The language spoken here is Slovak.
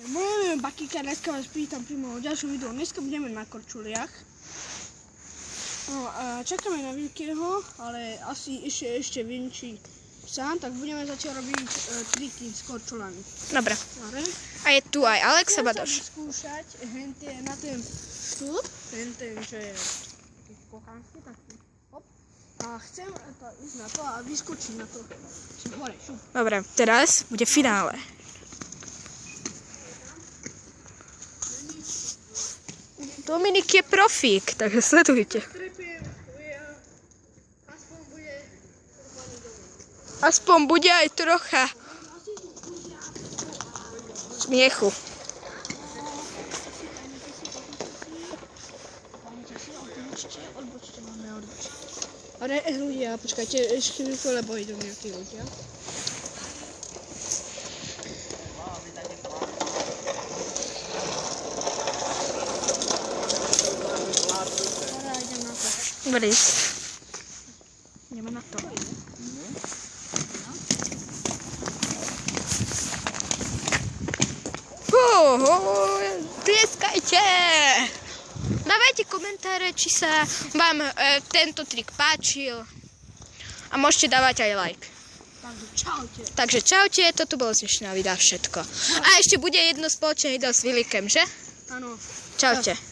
Moje Bakíka, dneska vás pýtam pri mojom ďalšom videu. Dneska budeme na korčuliach. No a čakáme na Vilkyho, ale asi ešte Vinči sám, tak budeme začať robiť triky s korčulami. Dobre. A je tu aj Alex Sabadoš. Chcem sa vyskúšať na ten stup, ten, čo je kochanský, taký. Hop. A chcem ísť na to a vyskočiť na to. Som hore, šup. Dobre, teraz bude finále. Dominik je profík, takže sledujte. Aspoň bude aj trocha smiechu. Ale ľudia, počkajte, ešte chvíľku, lebo idú mi tí ľudia. Dobre, ideme na to. Tlieskajte! Dávajte komentáre, či sa vám tento trik páčil. A môžete dávať aj like. Takže čaute, toto bolo z dnešného videa všetko. A ešte bude jedno spoločné video s Vilikem, že? Áno. Čaute.